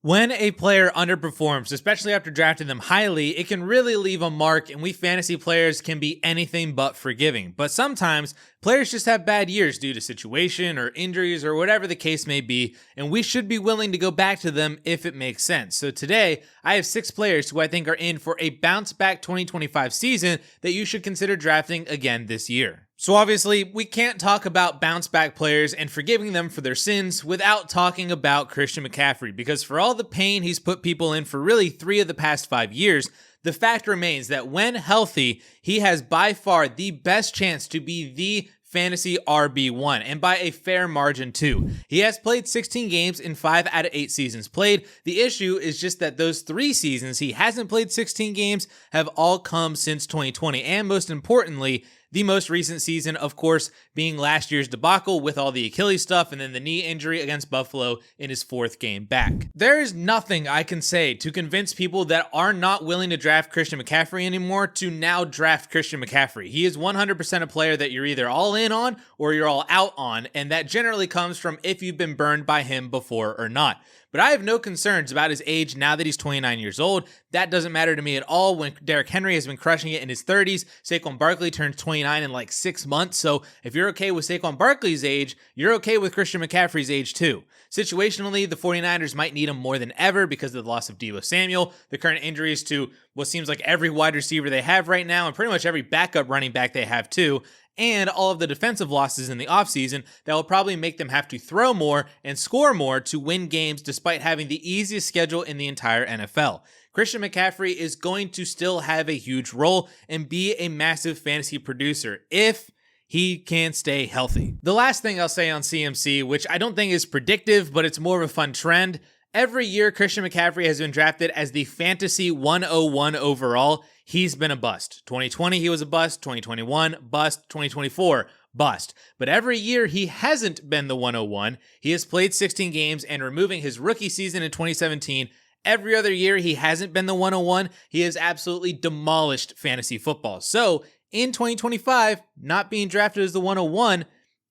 When a player underperforms, especially after drafting them highly, it can really leave a mark, and we fantasy players can be anything but forgiving. But sometimes, players just have bad years due to situation or injuries or whatever the case may be, and we should be willing to go back to them if it makes sense. So today, I have 6 players who I think are in for a bounce-back 2025 season that you should consider drafting again this year. So obviously, we can't talk about bounce-back players and forgiving them for their sins without talking about Christian McCaffrey, because for all the pain he's put people in for really 3 of the past 5 years, the fact remains that when healthy, he has by far the best chance to be the fantasy RB1, and by a fair margin too. He has played 16 games in 5 out of 8 seasons played. The issue is just that those 3 seasons he hasn't played 16 games have all come since 2020, and most importantly, the most recent season, of course, being last year's debacle with all the Achilles stuff and then the knee injury against Buffalo in his 4th game back. There is nothing I can say to convince people that are not willing to draft Christian McCaffrey anymore to now draft Christian McCaffrey. He is 100% a player that you're either all in on or you're all out on, and that generally comes from if you've been burned by him before or not. But I have no concerns about his age now that he's 29 years old. That doesn't matter to me at all when Derrick Henry has been crushing it in his 30s. Saquon Barkley turns 29 in like 6 months. So if you're okay with Saquon Barkley's age, you're okay with Christian McCaffrey's age too. Situationally, the 49ers might need him more than ever because of the loss of Deebo Samuel, the current injuries to what seems like every wide receiver they have right now, and pretty much every backup running back they have too, and all of the defensive losses in the offseason that will probably make them have to throw more and score more to win games despite having the easiest schedule in the entire NFL. Christian McCaffrey is going to still have a huge role and be a massive fantasy producer if he can stay healthy. The last thing I'll say on CMC, which I don't think is predictive, but it's more of a fun trend. Every year, Christian McCaffrey has been drafted as the fantasy 101 overall. He's been a bust. 2020, he was a bust. 2021, bust. 2024, bust. But every year, he hasn't been the 101. He has played 16 games, and removing his rookie season in 2017, every other year, he hasn't been the 101. He has absolutely demolished fantasy football. So, in 2025, not being drafted as the 101,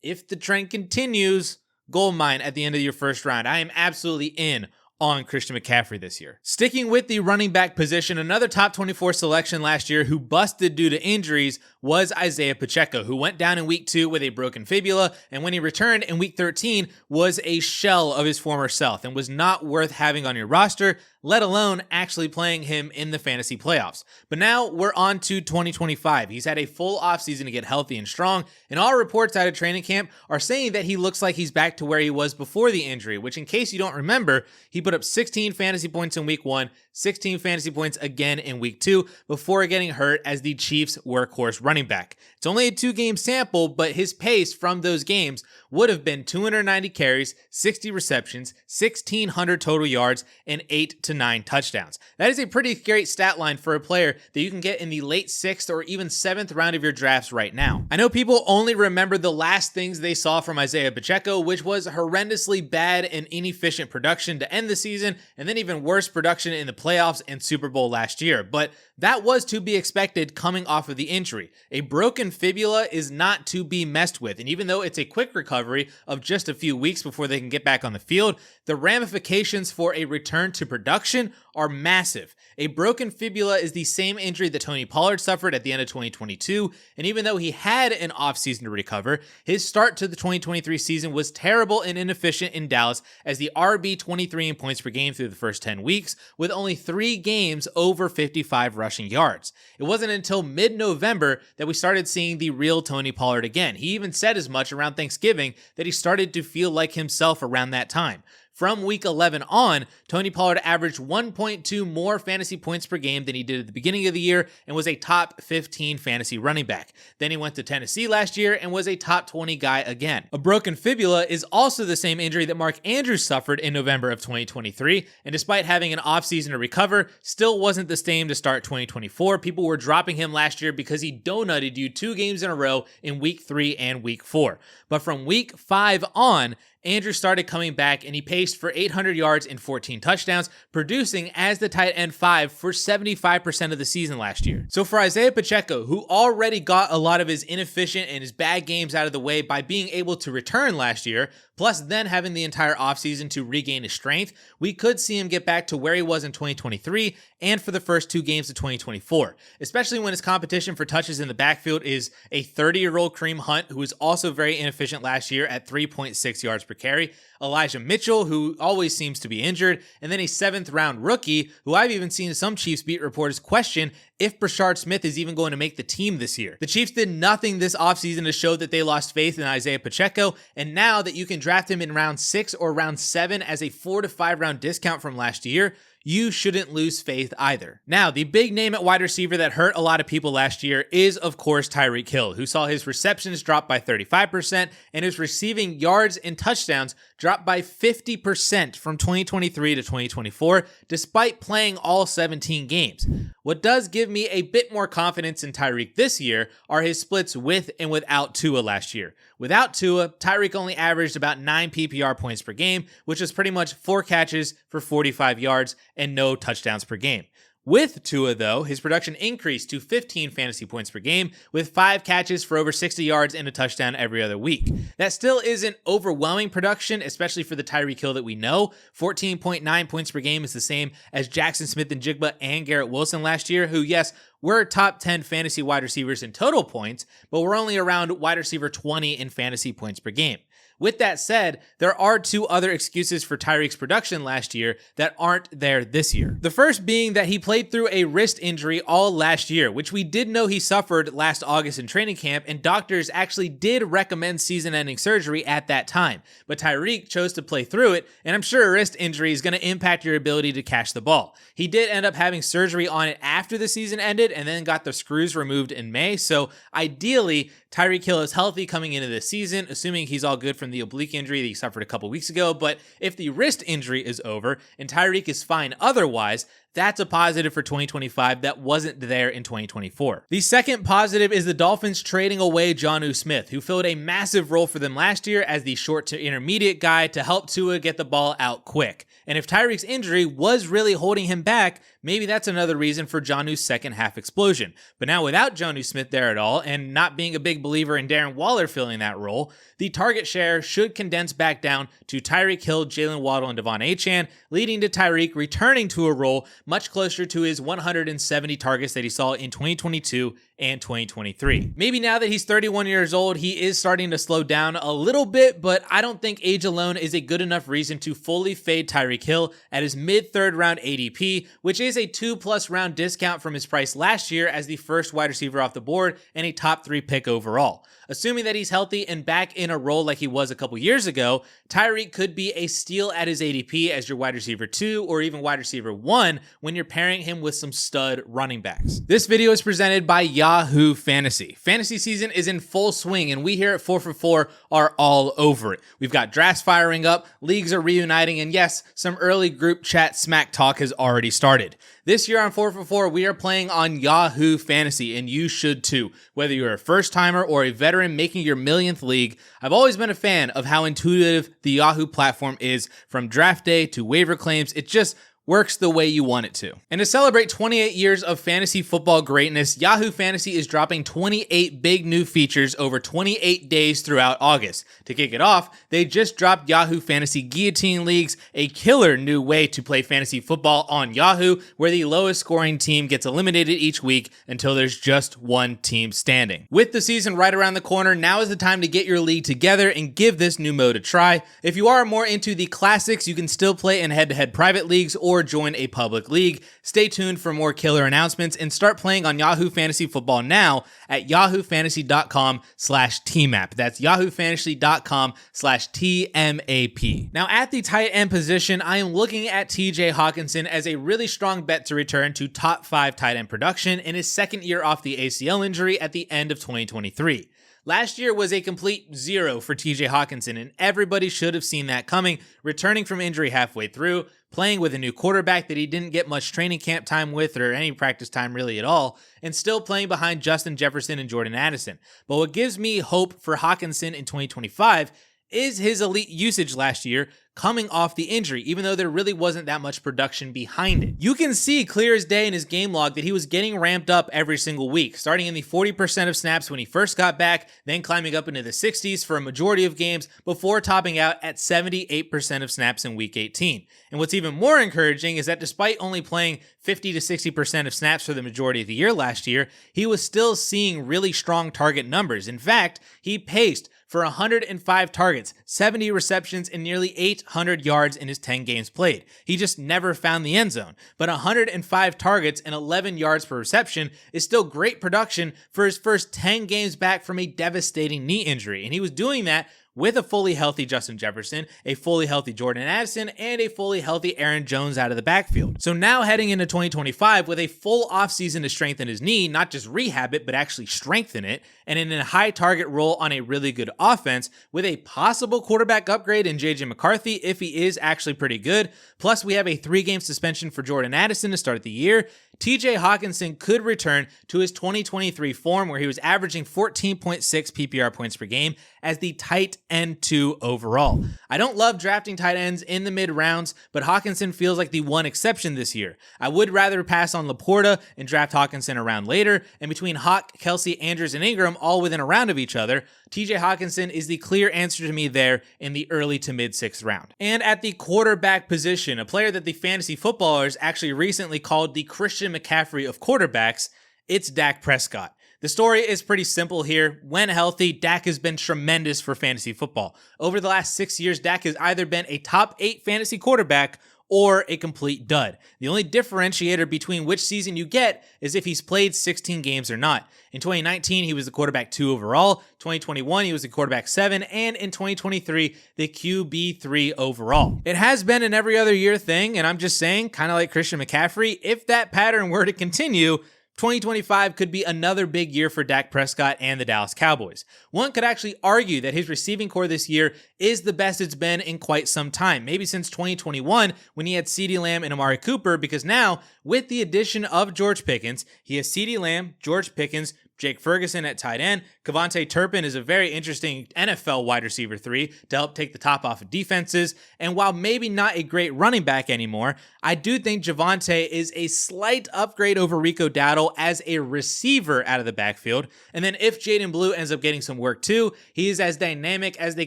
if the trend continues, gold mine at the end of your first round. I am absolutely in on Christian McCaffrey this year. Sticking with the running back position, another top 24 selection last year who busted due to injuries was Isiah Pacheco, who went down in week 2 with a broken fibula, and when he returned in week 13 was a shell of his former self and was not worth having on your roster, let alone actually playing him in the fantasy playoffs. But now we're on to 2025. He's had a full offseason to get healthy and strong, and all reports out of training camp are saying that he looks like he's back to where he was before the injury, which in case you don't remember, he put up 16 fantasy points in week 1, 16 fantasy points again in week 2 before getting hurt as the Chiefs' workhorse running back. It's only a 2-game sample, but his pace from those games would have been 290 carries, 60 receptions, 1,600 total yards, and 8 to 9 touchdowns. That is a pretty great stat line for a player that you can get in the late 6th or even 7th round of your drafts right now. I know people only remember the last things they saw from Isiah Pacheco, which was horrendously bad and inefficient production to end the season, and then even worse production in the playoffs and Super Bowl last year. But that was to be expected coming off of the injury. A broken fibula is not to be messed with, and even though it's a quick recovery of just a few weeks before they can get back on the field, the ramifications for a return to production are massive. A broken fibula is the same injury that Tony Pollard suffered at the end of 2022, and even though he had an offseason to recover, his start to the 2023 season was terrible and inefficient in Dallas as the RB23 in points per game through the first 10 weeks, with only 3 games over 55 rushing yards. It wasn't until mid-November that we started seeing the real Tony Pollard again. He even said as much around Thanksgiving that he started to feel like himself around that time. From week 11 on, Tony Pollard averaged 1.2 more fantasy points per game than he did at the beginning of the year and was a top 15 fantasy running back. Then he went to Tennessee last year and was a top 20 guy again. A broken fibula is also the same injury that Mark Andrews suffered in November of 2023, and despite having an offseason to recover, still wasn't the same to start 2024. People were dropping him last year because he donutted you 2 games in a row in week 3 and week 4. But from week 5 on, Andrews started coming back and he paced for 800 yards and 14 touchdowns, producing as the tight end 5 for 75% of the season last year. So for Isiah Pacheco, who already got a lot of his inefficient and his bad games out of the way by being able to return last year, plus then having the entire offseason to regain his strength, we could see him get back to where he was in 2023 and for the first 2 games of 2024, especially when his competition for touches in the backfield is a 30-year-old Kareem Hunt, who was also very inefficient last year at 3.6 yards per carry, Elijah Mitchell, who always seems to be injured, and then a 7th-round rookie, who I've even seen some Chiefs beat reporters question if Brashard Smith is even going to make the team this year. The Chiefs did nothing this offseason to show that they lost faith in Isiah Pacheco, and now that you can draft him in round 6 or round 7 as a 4 to 5 round discount from last year, you shouldn't lose faith either. Now, the big name at wide receiver that hurt a lot of people last year is, of course, Tyreek Hill, who saw his receptions drop by 35% and his receiving yards and touchdowns drop by 50% from 2023 to 2024, despite playing all 17 games. What does give me a bit more confidence in Tyreek this year are his splits with and without Tua last year. Without Tua, Tyreek only averaged about 9 PPR points per game, which is pretty much 4 catches for 45 yards and no touchdowns per game. With Tua, though, his production increased to 15 fantasy points per game with 5 catches for over 60 yards and a touchdown every other week. That still isn't overwhelming production, especially for the Tyreek Hill that we know. 14.9 points per game is the same as Jackson Smith-Njigba and Garrett Wilson last year, who, yes, were top 10 fantasy wide receivers in total points, but we're only around wide receiver 20 in fantasy points per game. With that said, there are 2 other excuses for Tyreek's production last year that aren't there this year. The first being that he played through a wrist injury all last year, which we did know he suffered last August in training camp, and doctors actually did recommend season-ending surgery at that time. But Tyreek chose to play through it, and I'm sure a wrist injury is going to impact your ability to catch the ball. He did end up having surgery on it after the season ended and then got the screws removed in May, so ideally, Tyreek Hill is healthy coming into this season, assuming he's all good from the oblique injury that he suffered a couple weeks ago. But if the wrist injury is over and Tyreek is fine otherwise, that's a positive for 2025 that wasn't there in 2024. The second positive is the Dolphins trading away Jonnu Smith, who filled a massive role for them last year as the short to intermediate guy to help Tua get the ball out quick. And if Tyreek's injury was really holding him back, maybe that's another reason for Jonnu's second half explosion. But now without Jonnu Smith there at all, and not being a big believer in Darren Waller filling that role, the target share should condense back down to Tyreek Hill, Jalen Waddle, and Devon Achane, leading to Tyreek returning to a role much closer to his 170 targets that he saw in 2022 and 2023. Maybe now that he's 31 years old, he is starting to slow down a little bit, but I don't think age alone is a good enough reason to fully fade Tyreek Hill at his mid-3rd round ADP, which is a 2+ round discount from his price last year as the first wide receiver off the board and a top 3 pick overall. Assuming that he's healthy and back in a role like he was a couple years ago, Tyreek could be a steal at his ADP as your wide receiver 2 or even wide receiver 1 when you're pairing him with some stud running backs. This video is presented by Yahoo Fantasy. Fantasy season is in full swing, and we here at 4for4 are all over it. We've got drafts firing up, leagues are reuniting, and yes, some early group chat smack talk has already started. This year on 4for4, we are playing on Yahoo Fantasy, and you should too. Whether you're a first-timer or a veteran making your millionth league, I've always been a fan of how intuitive the Yahoo platform is. From draft day to waiver claims, it just works the way you want it to. And to celebrate 28 years of fantasy football greatness, Yahoo Fantasy is dropping 28 big new features over 28 days throughout August. To kick it off, they just dropped Yahoo Fantasy Guillotine Leagues, a killer new way to play fantasy football on Yahoo, where the lowest scoring team gets eliminated each week until there's just one team standing. With the season right around the corner, now is the time to get your league together and give this new mode a try. If you are more into the classics, you can still play in head-to-head private leagues or join a public league. Stay tuned for more killer announcements and start playing on Yahoo Fantasy Football now at yahoofantasy.com/tmap. That's yahoofantasy.com/TMAP. Now at the tight end position, I am looking at TJ Hockenson as a really strong bet to return to top 5 tight end production in his second year off the ACL injury at the end of 2023. Last year was a complete zero for TJ Hockenson, and everybody should have seen that coming, returning from injury halfway through, playing with a new quarterback that he didn't get much training camp time with or any practice time really at all, and still playing behind Justin Jefferson and Jordan Addison. But what gives me hope for Hockenson in 2025 is his elite usage last year coming off the injury, even though there really wasn't that much production behind it. You can see clear as day in his game log that he was getting ramped up every single week, starting in the 40% of snaps when he first got back, then climbing up into the 60s for a majority of games before topping out at 78% of snaps in week 18. And what's even more encouraging is that despite only playing 50 to 60% of snaps for the majority of the year last year, he was still seeing really strong target numbers. In fact, he paced for 105 targets, 70 receptions, and nearly 800 yards in his 10 games played. He just never found the end zone. But 105 targets and 11 yards per reception is still great production for his first 10 games back from a devastating knee injury. And he was doing that with a fully healthy Justin Jefferson, a fully healthy Jordan Addison, and a fully healthy Aaron Jones out of the backfield. So now heading into 2025 with a full offseason to strengthen his knee, not just rehab it, but actually strengthen it, and in a high target role on a really good offense with a possible quarterback upgrade in JJ McCarthy if he is actually pretty good. Plus we have a 3-game suspension for Jordan Addison to start the year. TJ Hockenson could return to his 2023 form where he was averaging 14.6 PPR points per game as the tight end 2 overall. I don't love drafting tight ends in the mid rounds, but Hockenson feels like the one exception this year. I would rather pass on Laporta and draft Hockenson around later, and between Hawk, Kelsey, Andrews, and Ingram all within a round of each other, TJ Hockenson is the clear answer to me there in the early to mid 6th round. And at the quarterback position, a player that the fantasy footballers actually recently called the Christian McCaffrey of quarterbacks, it's Dak Prescott. The story is pretty simple here. When healthy, Dak has been tremendous for fantasy football. Over the last 6 years, Dak has either been a top 8 fantasy quarterback or a complete dud. The only differentiator between which season you get is if he's played 16 games or not. In 2019, he was the quarterback 2 overall. 2021, he was the quarterback 7. And in 2023, the QB 3 overall. It has been an every other year thing, and I'm just saying, kind of like Christian McCaffrey, if that pattern were to continue, 2025 could be another big year for Dak Prescott and the Dallas Cowboys. One could actually argue that his receiving core this year is the best it's been in quite some time, maybe since 2021 when he had CeeDee Lamb and Amari Cooper, because now, with the addition of George Pickens, he has CeeDee Lamb, George Pickens, Jake Ferguson at tight end. Kevontae Turpin is a very interesting NFL wide receiver 3 to help take the top off of defenses. And while maybe not a great running back anymore, I do think Javonte is a slight upgrade over Rico Dowdle as a receiver out of the backfield. And then if Jaden Blue ends up getting some work too, he is as dynamic as they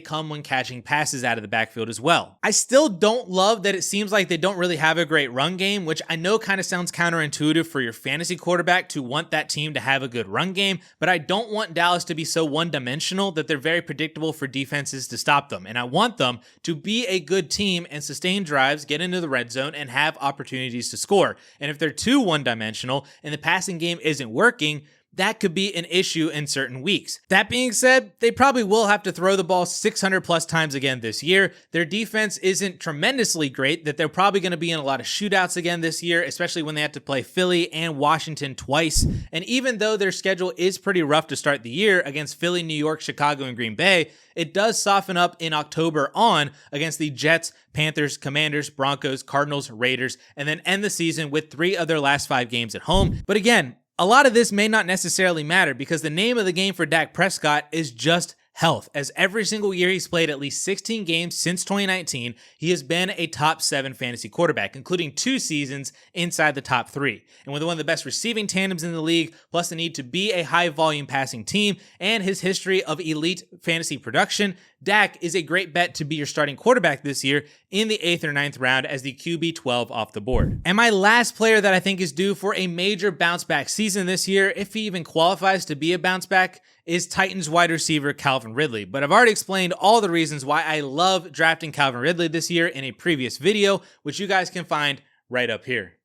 come when catching passes out of the backfield as well. I still don't love that it seems like they don't really have a great run game, which I know kind of sounds counterintuitive for your fantasy quarterback to want that team to have a good run game, but I don't want Dallas to be so one-dimensional that they're very predictable for defenses to stop them. And I want them to be a good team and sustain drives, get into the red zone, and have opportunities to score. And if they're too one-dimensional and the passing game isn't working, that could be an issue in certain weeks. That being said, they probably will have to throw the ball 600 plus times again this year. Their defense isn't tremendously great, that they're probably going to be in a lot of shootouts again this year, especially when they have to play Philly and Washington twice. And even though their schedule is pretty rough to start the year against Philly, New York, Chicago, and Green Bay, it does soften up in October on against the Jets, Panthers, Commanders, Broncos, Cardinals, Raiders, and then end the season with 3 of their last 5 games at home. But again, a lot of this may not necessarily matter because the name of the game for Dak Prescott is just health, as every single year he's played at least 16 games since 2019, he has been a top 7 fantasy quarterback, including 2 seasons inside the top 3. And with one of the best receiving tandems in the league, plus the need to be a high volume passing team, and his history of elite fantasy production, Dak is a great bet to be your starting quarterback this year in the 8th or 9th round as the QB 12 off the board. And my last player that I think is due for a major bounce back season this year, if he even qualifies to be a bounce back, is Titans wide receiver Calvin Ridley. But I've already explained all the reasons why I love drafting Calvin Ridley this year in a previous video, which you guys can find right up here.